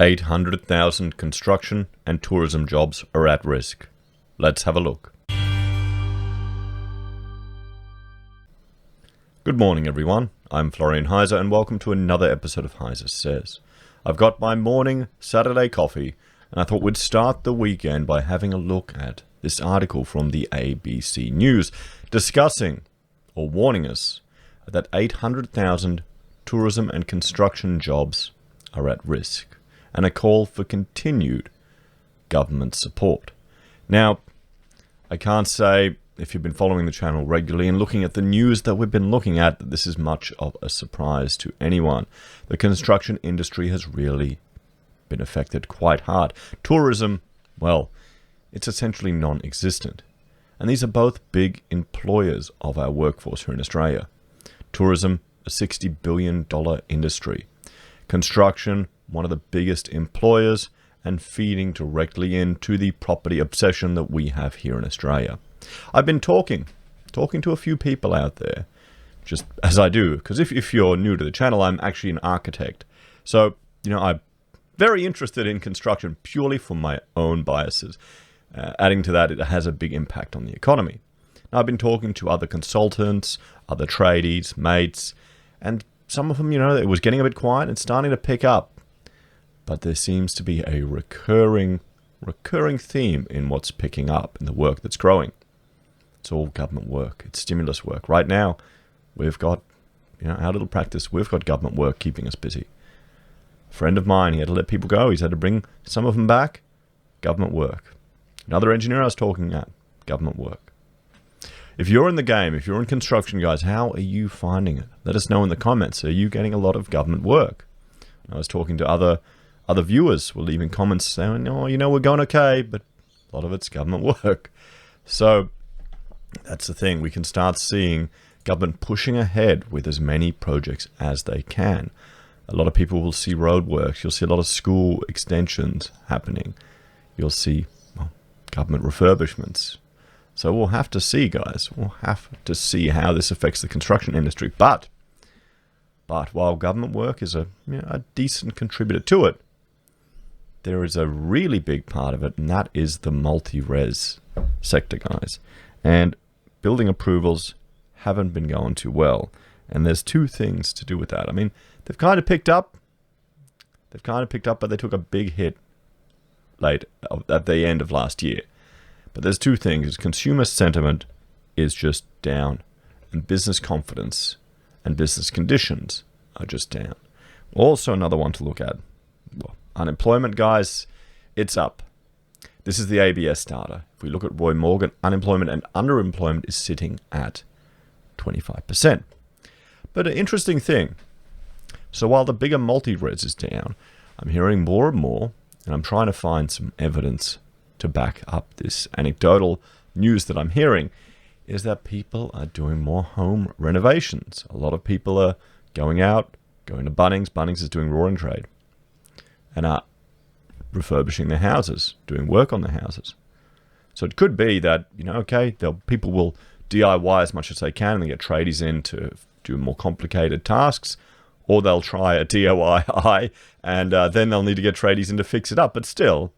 800,000 construction and tourism jobs are at risk. Let's have a look. Good morning, everyone. I'm Florian.Heise, and welcome to another episode of HeiseSays. I've got my morning Saturday coffee, and I thought we'd start the weekend by having a look at this article from the ABC News discussing or warning us that 800,000 tourism and construction jobs are at risk, and a call for continued government support. Now, I can't say, if you've been following the channel regularly and looking at the news that we've been looking at, that this is much of a surprise to anyone. The construction industry has really been affected quite hard. Tourism, well, it's essentially non-existent. And these are both big employers of our workforce here in Australia. Tourism, a $60 billion industry. Construction, one of the biggest employers, and feeding directly into the property obsession that we have here in Australia. I've been talking to a few people out there, just as I do, because if you're new to the channel, I'm actually an architect. So, I'm very interested in construction purely for my own biases. Adding to that, it has a big impact on the economy. Now, I've been talking to other consultants, other tradies, mates, and some of them, it was getting a bit quiet and starting to pick up. But there seems to be a recurring theme in what's picking up, in the work that's growing. It's all government work. It's stimulus work. Right now, we've got, our little practice, we've got government work keeping us busy. A friend of mine, he had to let people go. He's had to bring some of them back. Government work. Another engineer I was talking at, government work. If you're in the game, if you're in construction, guys, how are you finding it? Let us know in the comments. Are you getting a lot of government work? I was talking to other viewers were leaving comments saying, we're going okay, but a lot of it's government work. So that's the thing. We can start seeing government pushing ahead with as many projects as they can. A lot of people will see roadworks. You'll see a lot of school extensions happening. You'll see government refurbishments. So we'll have to see, guys. We'll have to see how this affects the construction industry. But while government work is a decent contributor to it, there is a really big part of it, and that is the multi-res sector, guys. And building approvals haven't been going too well. And there's two things to do with that. I mean, they've kind of picked up. But they took a big hit late at the end of last year. But there's two things. Consumer sentiment is just down, and business confidence and business conditions are just down. Also, another one to look at. Well, unemployment, guys, it's up. This is the ABS data. If we look at Roy Morgan, unemployment and underemployment is sitting at 25%. But an interesting thing. So while the bigger multi-res is down, I'm hearing more and more, and I'm trying to find some evidence to back up this anecdotal news that I'm hearing, is that people are doing more home renovations. A lot of people are going out, going to Bunnings. Bunnings is doing roaring trade, and are refurbishing their houses, doing work on their houses. So it could be that, people will DIY as much as they can and they get tradies in to do more complicated tasks, or they'll try a DIY and then they'll need to get tradies in to fix it up. But still,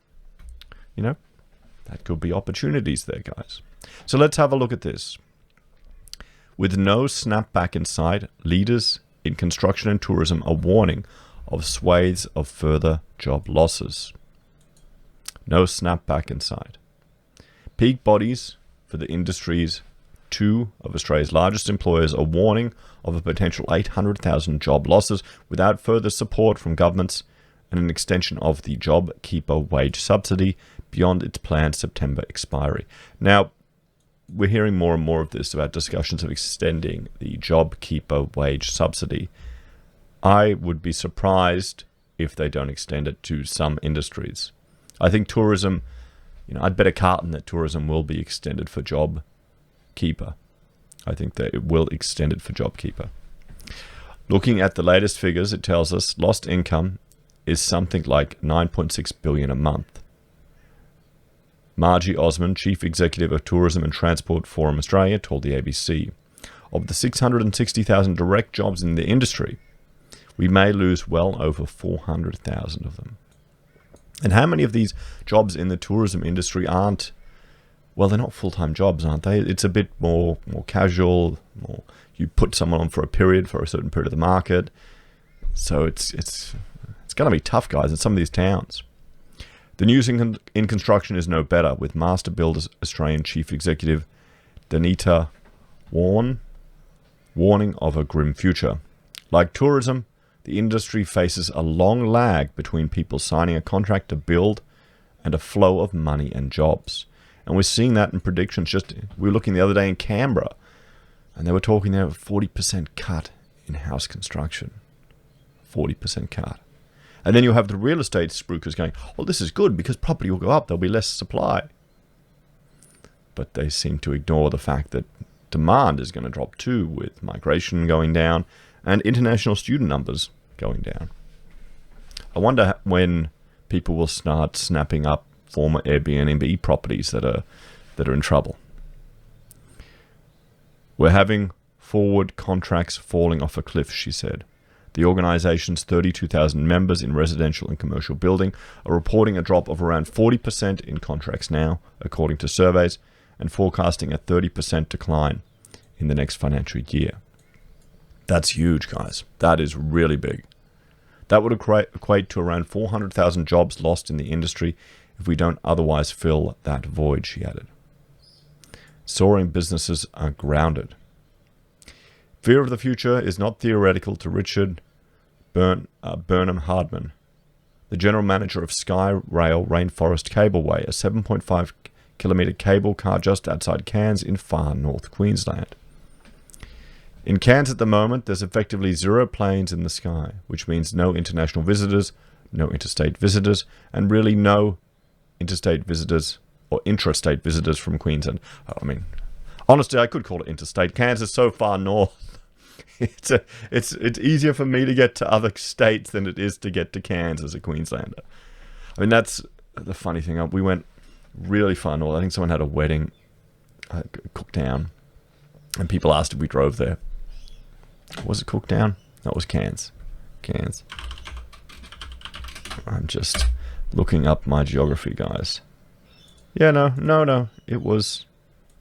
that could be opportunities there, guys. So let's have a look at this. With no snapback in sight, leaders in construction and tourism are warning of swathes of further job losses. No snapback in sight. Peak bodies for the industries, two of Australia's largest employers, are warning of a potential 800,000 job losses without further support from governments and an extension of the JobKeeper wage subsidy beyond its planned September expiry. Now, we're hearing more and more of this about discussions of extending the JobKeeper wage subsidy. I would be surprised if they don't extend it to some industries. I think tourism, I'd bet a carton that tourism will be extended for JobKeeper. I think that it will extend it for JobKeeper. Looking at the latest figures, it tells us lost income is something like $9.6 billion a month. Margie Osmond, Chief Executive of Tourism and Transport Forum Australia, told the ABC, of the 660,000 direct jobs in the industry, we may lose well over 400,000 of them. And how many of these jobs in the tourism industry aren't, well, they're not full-time jobs, aren't they? It's a bit more casual, more, you put someone on for a period, for a certain period of the market. So it's going to be tough, guys, in some of these towns. The news in construction is no better, with Master Builders Australian Chief Executive Danita warning of a grim future. Like tourism, the industry faces a long lag between people signing a contract to build and a flow of money and jobs. And we're seeing that in predictions. We were looking the other day in Canberra, and they were talking there of a 40% cut in house construction. 40% cut. And then you'll have the real estate spruikers going, well, this is good because property will go up. There'll be less supply. But they seem to ignore the fact that demand is going to drop too, with migration going down and international student numbers going down. I wonder when people will start snapping up former Airbnb properties that are in trouble. We're having forward contracts falling off a cliff, she said. The organization's 32,000 members in residential and commercial building are reporting a drop of around 40% in contracts now, according to surveys, and forecasting a 30% decline in the next financial year. That's huge, guys. That is really big. That would equate to around 400,000 jobs lost in the industry if we don't otherwise fill that void, she added. Soaring businesses are grounded. Fear of the future is not theoretical to Richard Burnham Hardman, the general manager of Sky Rail Rainforest Cableway, a 7.5 kilometre cable car just outside Cairns in far north Queensland. In Cairns at the moment, there's effectively 0 planes in the sky, which means no international visitors, no interstate visitors, and really no interstate visitors or intrastate visitors from Queensland. I mean, honestly, I could call it interstate. Cairns is so far north. It's easier for me to get to other states than it is to get to Cairns as a Queenslander. I mean, that's the funny thing. We went really far north. I think someone had a wedding, Cooktown, and people asked if we drove there. Was it Cooktown? No, it was Cairns. Cairns. I'm just looking up my geography, guys. Yeah, no. It was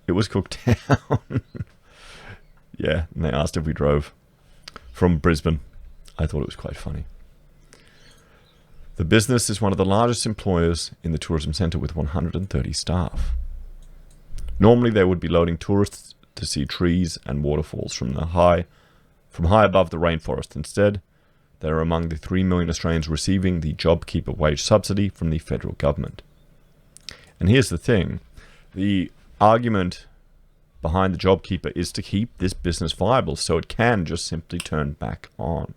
Cooktown. Yeah, and they asked if we drove from Brisbane. I thought it was quite funny. The business is one of the largest employers in the tourism centre with 130 staff. Normally they would be loading tourists to see trees and waterfalls from high above the rainforest. Instead, they are among the 3 million Australians receiving the JobKeeper wage subsidy from the federal government. And here's the thing. The argument behind the JobKeeper is to keep this business viable so it can just simply turn back on.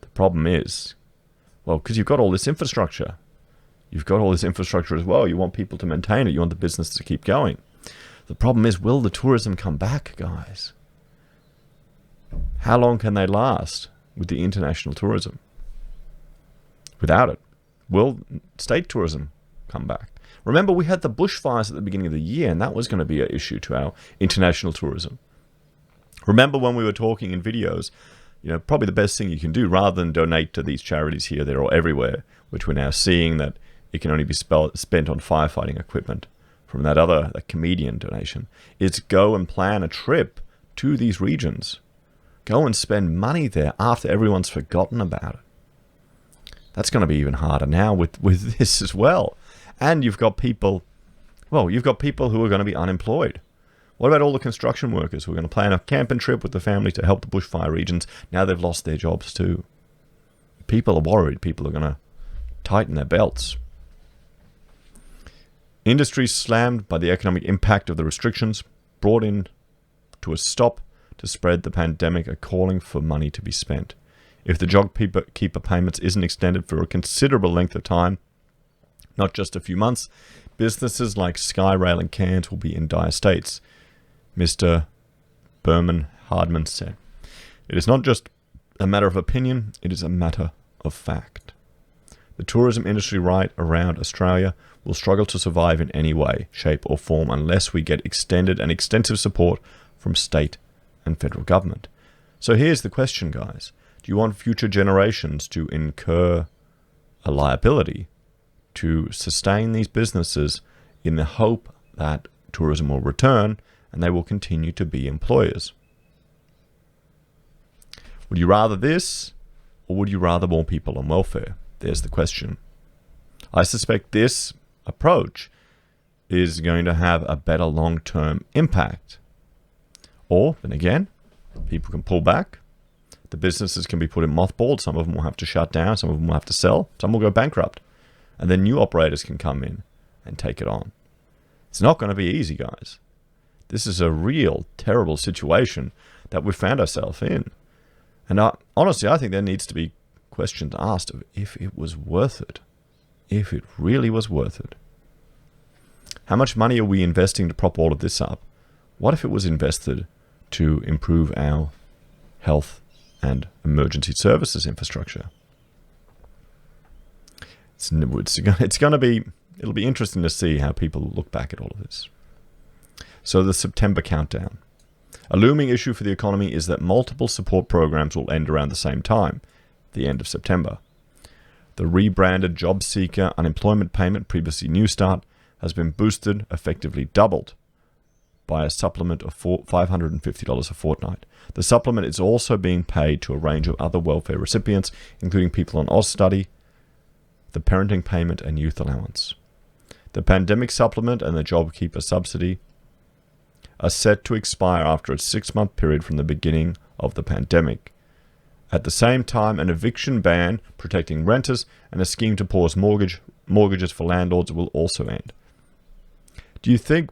The problem is, well, because you've got all this infrastructure. You've got all this infrastructure as well. You want people to maintain it. You want the business to keep going. The problem is, will the tourism come back, guys? How long can they last with the international tourism? Without it, will state tourism come back? Remember, we had the bushfires at the beginning of the year, and that was going to be an issue to our international tourism. Remember when we were talking in videos, probably the best thing you can do, rather than donate to these charities here, there, or everywhere, which we're now seeing that it can only be spent on firefighting equipment from that comedian donation, is go and plan a trip to these regions. Go and spend money there after everyone's forgotten about it. That's going to be even harder now with this as well. And you've got people who are going to be unemployed. What about all the construction workers who are going to plan a camping trip with the family to help the bushfire regions? Now they've lost their jobs too. People are worried. People are going to tighten their belts. Industry slammed by the economic impact of the restrictions brought in to a stop to spread the pandemic are calling for money to be spent. If the JobKeeper payments isn't extended for a considerable length of time, not just a few months, businesses like Sky Rail and Cairns will be in dire states, Mr. Burnham Hardman said. It is not just a matter of opinion, it is a matter of fact. The tourism industry right around Australia will struggle to survive in any way, shape or form unless we get extended and extensive support from state and federal government. So here's the question, guys. Do you want future generations to incur a liability to sustain these businesses in the hope that tourism will return and they will continue to be employers. Would you rather this, or would you rather more people on welfare? There's the question. I suspect this approach is going to have a better long-term impact. Or, then again, people can pull back. The businesses can be put in mothballs. Some of them will have to shut down. Some of them will have to sell. Some will go bankrupt. And then new operators can come in and take it on. It's not going to be easy, guys. This is a real terrible situation that we found ourselves in. And honestly, I think there needs to be questions asked of if it was worth it. If it really was worth it. How much money are we investing to prop all of this up? What if it was invested to improve our health and emergency services infrastructure? It'll be interesting to see how people look back at all of this. So the September countdown. A looming issue for the economy is that multiple support programs will end around the same time, the end of September. The rebranded Job Seeker unemployment payment, previously New Start, has been boosted, effectively doubled, by a supplement of $550 a fortnight. The supplement is also being paid to a range of other welfare recipients, including people on AusStudy, the parenting payment, and youth allowance. The pandemic supplement and the JobKeeper subsidy are set to expire after a 6-month period from the beginning of the pandemic. At the same time, an eviction ban protecting renters and a scheme to pause mortgages for landlords will also end. Do you think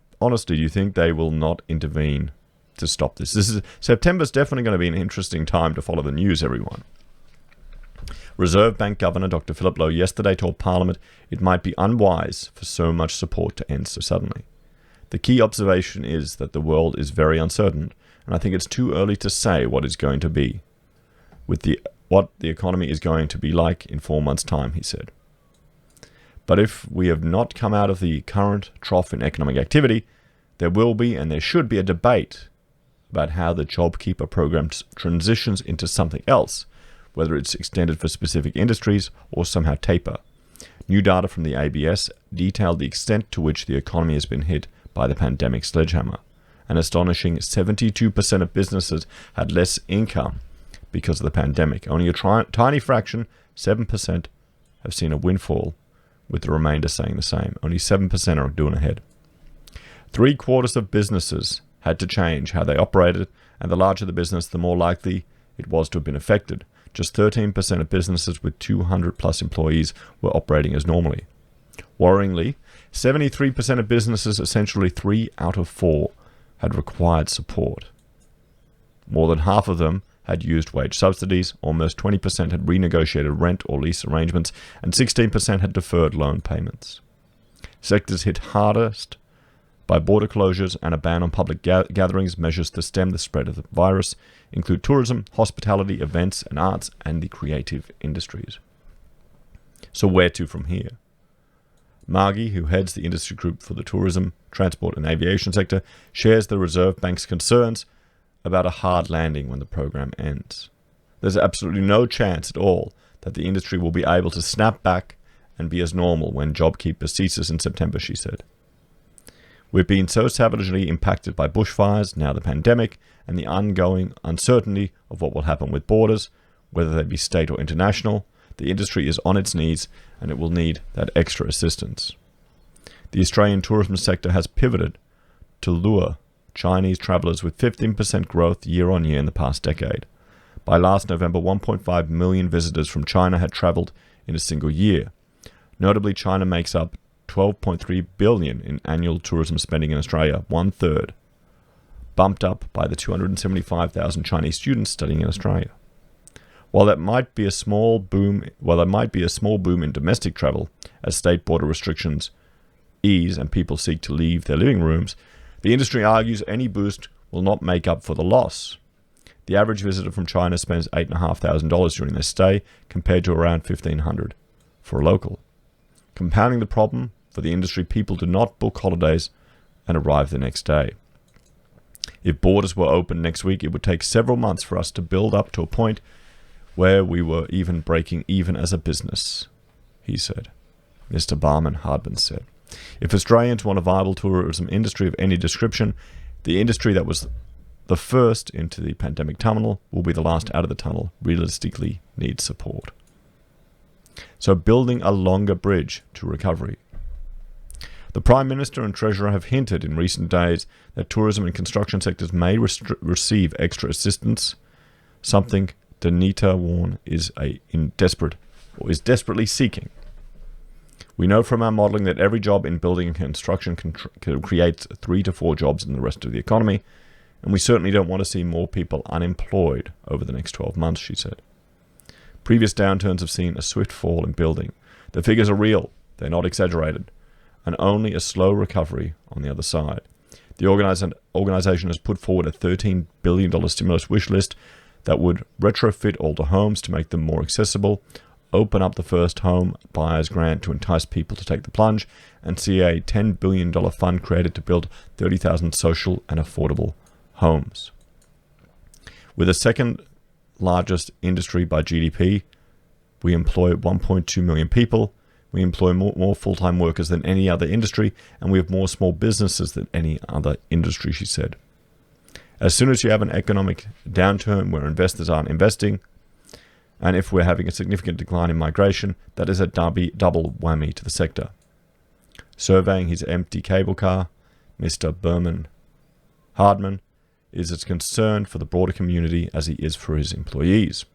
they will not intervene to stop this? September's definitely going to be an interesting time to follow the news, everyone. Reserve Bank Governor Dr. Philip Lowe yesterday told Parliament it might be unwise for so much support to end so suddenly. The key observation is that the world is very uncertain, and I think it's too early to say what it's going to be, what the economy is going to be like in 4 months' time, he said. But if we have not come out of the current trough in economic activity, there will be and there should be a debate about how the JobKeeper program transitions into something else, whether it's extended for specific industries or somehow taper. New data from the ABS detailed the extent to which the economy has been hit by the pandemic sledgehammer. An astonishing 72% of businesses had less income because of the pandemic. Only a tiny fraction, 7%, have seen a windfall, with the remainder saying the same. Only 7% are doing ahead. 3/4 of businesses had to change how they operated, and the larger the business, the more likely it was to have been affected. Just 13% of businesses with 200 plus employees were operating as normally. Worryingly, 73% of businesses, essentially 3 out of 4, had required support. More than half of them had used wage subsidies, almost 20% had renegotiated rent or lease arrangements, and 16% had deferred loan payments. Sectors hit hardest by border closures and a ban on public gatherings. Measures to stem the spread of the virus include tourism, hospitality, events, and arts, and the creative industries. So where to from here? Margie, who heads the industry group for the tourism, transport, and aviation sector, shares the Reserve Bank's concerns about a hard landing when the program ends. There's absolutely no chance at all that the industry will be able to snap back and be as normal when JobKeeper ceases in September, she said. We've been so savagely impacted by bushfires, now the pandemic, and the ongoing uncertainty of what will happen with borders, whether they be state or international. The industry is on its knees, and it will need that extra assistance. The Australian tourism sector has pivoted to lure Chinese travellers with 15% growth year on year in the past decade. By last November, 1.5 million visitors from China had travelled in a single year. Notably, China makes up $12.3 billion in annual tourism spending in Australia, 1/3, bumped up by the 275,000 Chinese students studying in Australia. While there might be a small boom in domestic travel as state border restrictions ease and people seek to leave their living rooms, the industry argues any boost will not make up for the loss. The average visitor from China spends $8,500 during their stay, compared to around $1,500 for a local. Compounding the problem for the industry, people do not book holidays and arrive the next day. If borders were open next week, it would take several months for us to build up to a point where we were even breaking even as a business, he said. Mr. Barman Hardman said. If Australians want a viable tourism industry of any description, the industry that was the first into the pandemic tunnel will be the last out of the tunnel, realistically needs support. So building a longer bridge to recovery. The Prime Minister and Treasurer have hinted in recent days that tourism and construction sectors may receive extra assistance, something Danita Warren is desperately seeking. We know from our modelling that every job in building and construction creates 3 to 4 jobs in the rest of the economy, and we certainly don't want to see more people unemployed over the next 12 months, she said. Previous downturns have seen a swift fall in building. The figures are real, they're not exaggerated, and only a slow recovery on the other side. The organisation has put forward a $13 billion stimulus wish list that would retrofit older homes to make them more accessible, open up the first home buyers grant to entice people to take the plunge, and see a $10 billion fund created to build 30,000 social and affordable homes. With the second largest industry by GDP, we employ 1.2 million people. We employ more full-time workers than any other industry, and we have more small businesses than any other industry, she said. As soon as you have an economic downturn where investors aren't investing, and if we're having a significant decline in migration, that is a double whammy to the sector. Surveying his empty cable car, Mr. Berman Hardman is as concerned for the broader community as he is for his employees.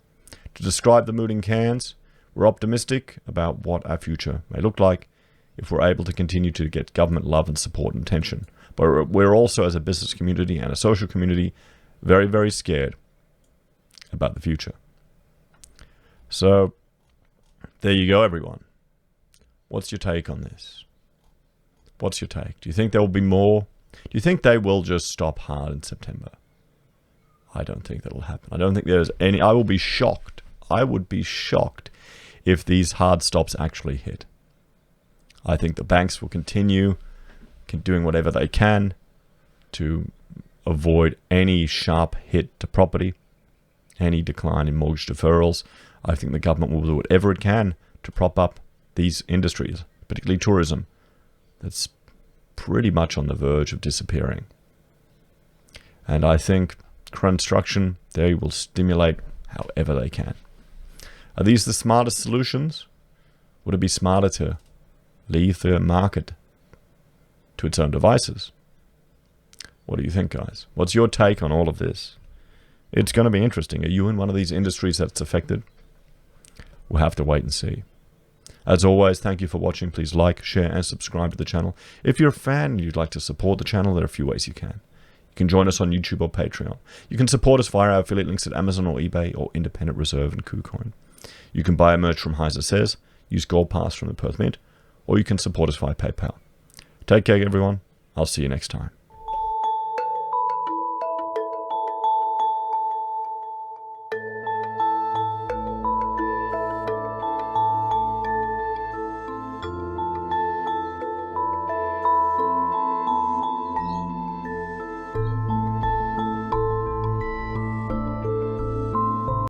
To describe the mood in Cairns, we're optimistic about what our future may look like if we're able to continue to get government love and support and attention. But we're also, as a business community and a social community, very, very scared about the future. So, there you go, everyone. What's your take on this? What's your take? Do you think there will be more? Do you think they will just stop hard in September? I don't think that'll happen. I don't think there's any. I will be shocked. I would be shocked if these hard stops actually hit. I think the banks will continue doing whatever they can to avoid any sharp hit to property, any decline in mortgage deferrals. I think the government will do whatever it can to prop up these industries, particularly tourism, that's pretty much on the verge of disappearing. And I think construction, they will stimulate however they can. Are these the smartest solutions? Would it be smarter to leave the market to its own devices? What do you think, guys? What's your take on all of this? It's going to be interesting. Are you in one of these industries that's affected? We'll have to wait and see. As always, thank you for watching. Please like, share, and subscribe to the channel. If you're a fan and you'd like to support the channel, there are a few ways you can. You can join us on YouTube or Patreon. You can support us via our affiliate links at Amazon or eBay or Independent Reserve and Kucoin. You can buy a merch from HeiseSays, use Gold Pass from the Perth Mint, or you can support us via PayPal. Take care, everyone. I'll see you next time.